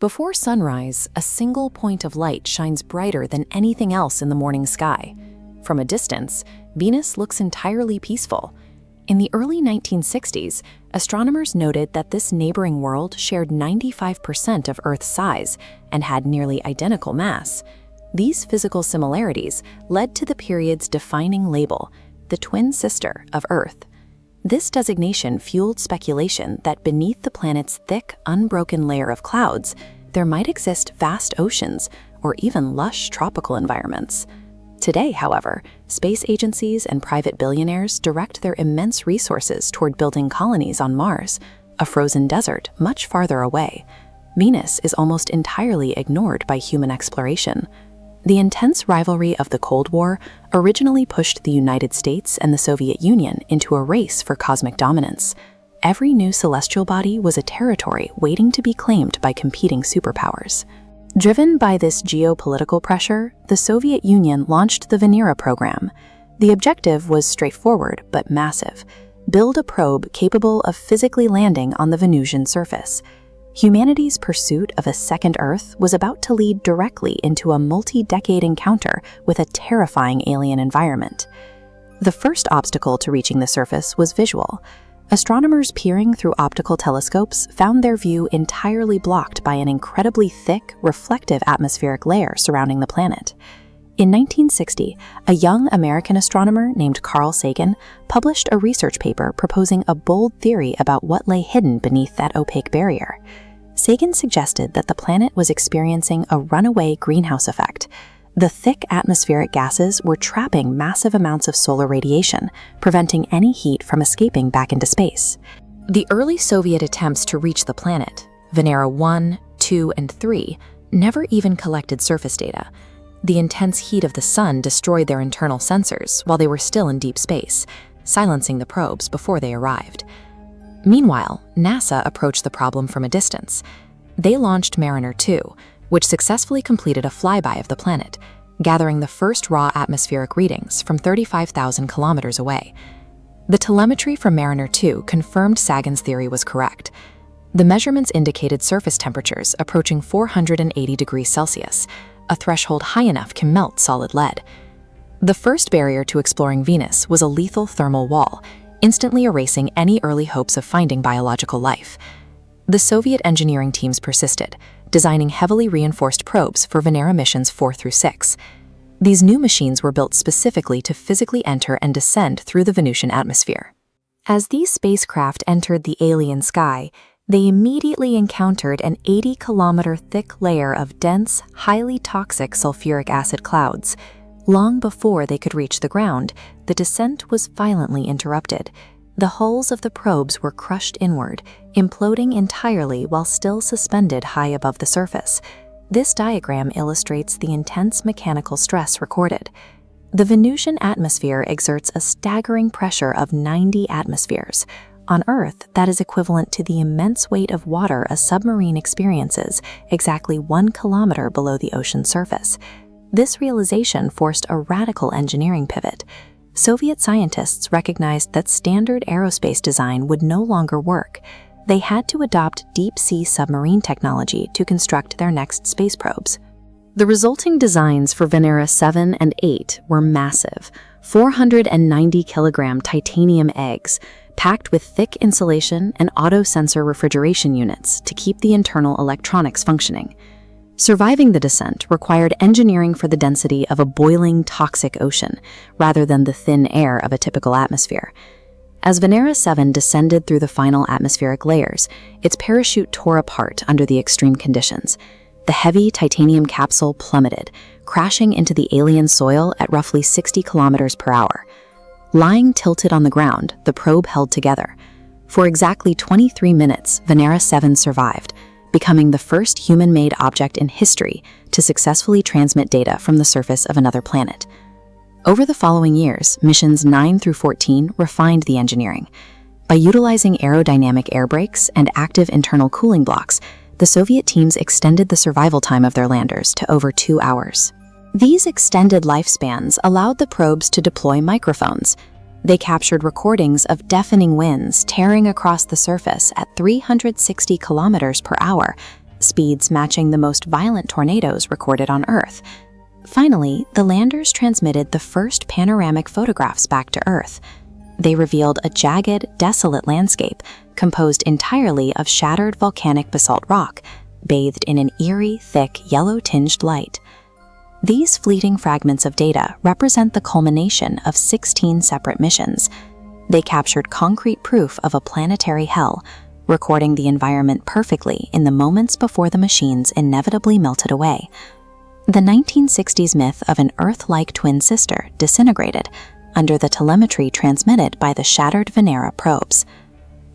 Before sunrise, a single point of light shines brighter than anything else in the morning sky. From a distance, Venus looks entirely peaceful. In the early 1960s, astronomers noted that this neighboring world shared 95% of Earth's size and had nearly identical mass. These physical similarities led to the period's defining label, the twin sister of Earth. This designation fueled speculation that beneath the planet's thick, unbroken layer of clouds, there might exist vast oceans or even lush tropical environments. Today, however, space agencies and private billionaires direct their immense resources toward building colonies on Mars, a frozen desert much farther away. Venus is almost entirely ignored by human exploration. The intense rivalry of the Cold War originally pushed the United States and the Soviet Union into a race for cosmic dominance. Every new celestial body was a territory waiting to be claimed by competing superpowers. Driven by this geopolitical pressure, the Soviet Union launched the Venera program. The objective was straightforward but massive: build a probe capable of physically landing on the Venusian surface. Humanity's pursuit of a second Earth was about to lead directly into a multi-decade encounter with a terrifying alien environment. The first obstacle to reaching the surface was visual. Astronomers peering through optical telescopes found their view entirely blocked by an incredibly thick, reflective atmospheric layer surrounding the planet. In 1960, a young American astronomer named Carl Sagan published a research paper proposing a bold theory about what lay hidden beneath that opaque barrier. Sagan suggested that the planet was experiencing a runaway greenhouse effect. The thick atmospheric gases were trapping massive amounts of solar radiation, preventing any heat from escaping back into space. The early Soviet attempts to reach the planet, Venera 1, 2, and 3, never even collected surface data. The intense heat of the sun destroyed their internal sensors while they were still in deep space, silencing the probes before they arrived. Meanwhile, NASA approached the problem from a distance. They launched Mariner 2, which successfully completed a flyby of the planet, gathering the first raw atmospheric readings from 35,000 kilometers away. The telemetry from Mariner 2 confirmed Sagan's theory was correct. The measurements indicated surface temperatures approaching 480 degrees Celsius, a threshold high enough to melt solid lead. The first barrier to exploring Venus was a lethal thermal wall, instantly erasing any early hopes of finding biological life. The Soviet engineering teams persisted, designing heavily reinforced probes for Venera missions 4 through 6. These new machines were built specifically to physically enter and descend through the Venusian atmosphere. As these spacecraft entered the alien sky, they immediately encountered an 80-kilometer thick layer of dense, highly toxic sulfuric acid clouds. Long before they could reach the ground, the descent was violently interrupted. The hulls of the probes were crushed inward, imploding entirely while still suspended high above the surface. This diagram illustrates the intense mechanical stress recorded. The Venusian atmosphere exerts a staggering pressure of 90 atmospheres. On Earth, that is equivalent to the immense weight of water a submarine experiences exactly 1 kilometer below the ocean's surface. This realization forced a radical engineering pivot. Soviet scientists recognized that standard aerospace design would no longer work. They had to adopt deep-sea submarine technology to construct their next space probes. The resulting designs for Venera 7 and 8 were massive, 490-kilogram titanium eggs, packed with thick insulation and auto-sensor refrigeration units to keep the internal electronics functioning. Surviving the descent required engineering for the density of a boiling, toxic ocean, rather than the thin air of a typical atmosphere. As Venera 7 descended through the final atmospheric layers, its parachute tore apart under the extreme conditions. The heavy titanium capsule plummeted, crashing into the alien soil at roughly 60 kilometers per hour. Lying tilted on the ground, the probe held together. For exactly 23 minutes, Venera 7 survived, becoming the first human-made object in history to successfully transmit data from the surface of another planet. Over the following years, missions 9 through 14 refined the engineering. By utilizing aerodynamic air brakes and active internal cooling blocks, the Soviet teams extended the survival time of their landers to over 2 hours. These extended lifespans allowed the probes to deploy microphones. They captured recordings of deafening winds tearing across the surface at 360 kilometers per hour, speeds matching the most violent tornadoes recorded on Earth. Finally, the landers transmitted the first panoramic photographs back to Earth. They revealed a jagged, desolate landscape composed entirely of shattered volcanic basalt rock, bathed in an eerie, thick, yellow-tinged light. These fleeting fragments of data represent the culmination of 16 separate missions. They captured concrete proof of a planetary hell, recording the environment perfectly in the moments before the machines inevitably melted away. The 1960s myth of an Earth-like twin sister disintegrated under the telemetry transmitted by the shattered Venera probes.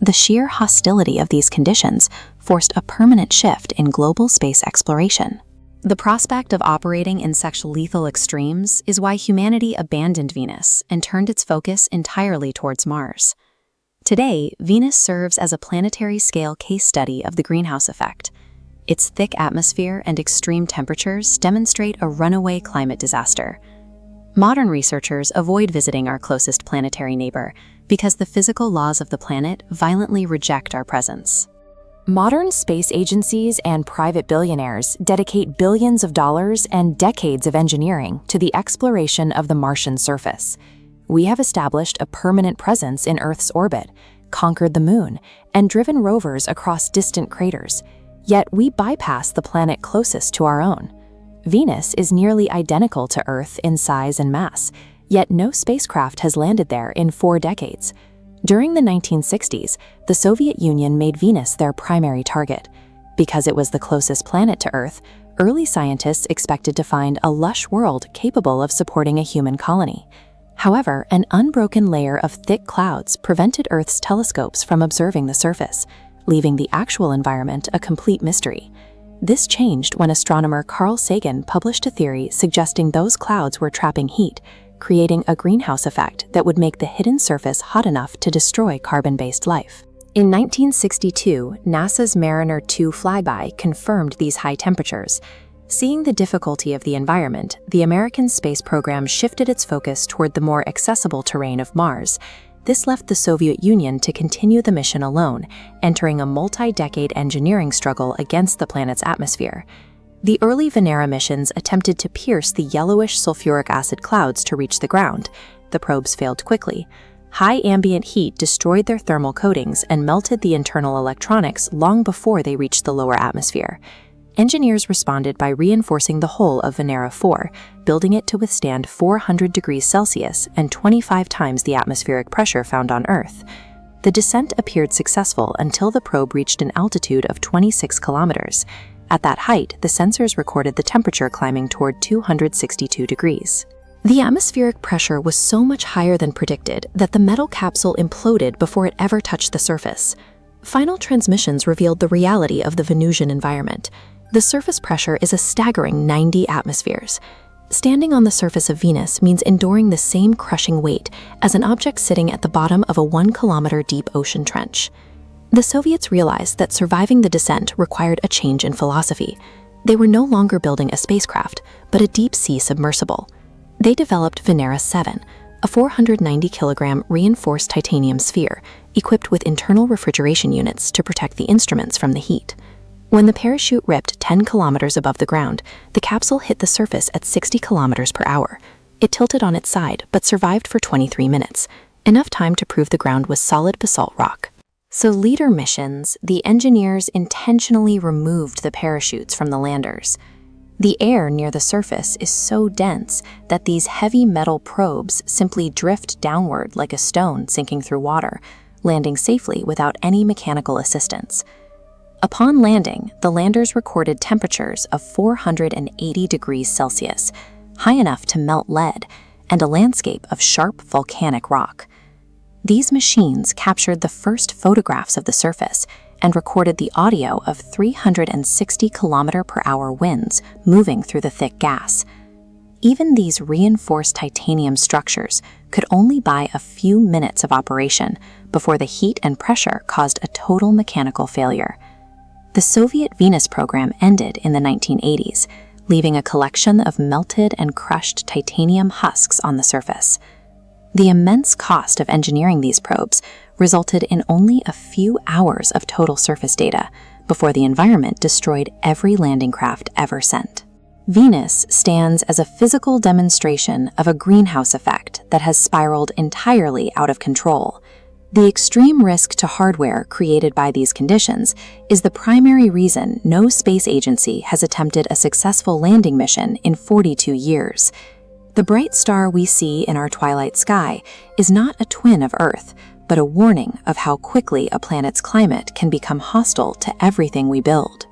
The sheer hostility of these conditions forced a permanent shift in global space exploration. The prospect of operating in such lethal extremes is why humanity abandoned Venus and turned its focus entirely towards Mars. Today, Venus serves as a planetary-scale case study of the greenhouse effect. Its thick atmosphere and extreme temperatures demonstrate a runaway climate disaster. Modern researchers avoid visiting our closest planetary neighbor because the physical laws of the planet violently reject our presence. Modern space agencies and private billionaires dedicate billions of dollars and decades of engineering to the exploration of the Martian surface. We have established a permanent presence in Earth's orbit, conquered the moon, and driven rovers across distant craters. Yet we bypass the planet closest to our own. Venus is nearly identical to Earth in size and mass, yet no spacecraft has landed there in 4 decades. During the 1960s, the Soviet Union made Venus their primary target. Because it was the closest planet to Earth, early scientists expected to find a lush world capable of supporting a human colony. However, an unbroken layer of thick clouds prevented Earth's telescopes from observing the surface, leaving the actual environment a complete mystery. This changed when astronomer Carl Sagan published a theory suggesting those clouds were trapping heat, creating a greenhouse effect that would make the hidden surface hot enough to destroy carbon-based life. In 1962, NASA's Mariner 2 flyby confirmed these high temperatures. Seeing the difficulty of the environment, the American space program shifted its focus toward the more accessible terrain of Mars. This left the Soviet Union to continue the mission alone, entering a multi-decade engineering struggle against the planet's atmosphere. The early Venera missions attempted to pierce the yellowish sulfuric acid clouds to reach the ground. The probes failed quickly. High ambient heat destroyed their thermal coatings and melted the internal electronics long before they reached the lower atmosphere. Engineers responded by reinforcing the hull of Venera 4, building it to withstand 400 degrees Celsius and 25 times the atmospheric pressure found on Earth. The descent appeared successful until the probe reached an altitude of 26 kilometers. At that height, the sensors recorded the temperature climbing toward 262 degrees. The atmospheric pressure was so much higher than predicted that the metal capsule imploded before it ever touched the surface. Final transmissions revealed the reality of the Venusian environment. The surface pressure is a staggering 90 atmospheres. Standing on the surface of Venus means enduring the same crushing weight as an object sitting at the bottom of a 1-kilometer deep ocean trench. The Soviets realized that surviving the descent required a change in philosophy. They were no longer building a spacecraft, but a deep-sea submersible. They developed Venera 7, a 490-kilogram reinforced titanium sphere equipped with internal refrigeration units to protect the instruments from the heat. When the parachute ripped 10 kilometers above the ground, the capsule hit the surface at 60 kilometers per hour. It tilted on its side, but survived for 23 minutes, enough time to prove the ground was solid basalt rock. So later missions, the engineers intentionally removed the parachutes from the landers. The air near the surface is so dense that these heavy metal probes simply drift downward like a stone sinking through water, landing safely without any mechanical assistance. Upon landing, the landers recorded temperatures of 480 degrees Celsius, high enough to melt lead, and a landscape of sharp volcanic rock. These machines captured the first photographs of the surface and recorded the audio of 360 km/h winds moving through the thick gas. Even these reinforced titanium structures could only buy a few minutes of operation before the heat and pressure caused a total mechanical failure. The Soviet Venus program ended in the 1980s, leaving a collection of melted and crushed titanium husks on the surface. The immense cost of engineering these probes resulted in only a few hours of total surface data, before the environment destroyed every landing craft ever sent. Venus stands as a physical demonstration of a greenhouse effect that has spiraled entirely out of control. The extreme risk to hardware created by these conditions is the primary reason no space agency has attempted a successful landing mission in 42 years. The bright star we see in our twilight sky is not a twin of Earth, but a warning of how quickly a planet's climate can become hostile to everything we build.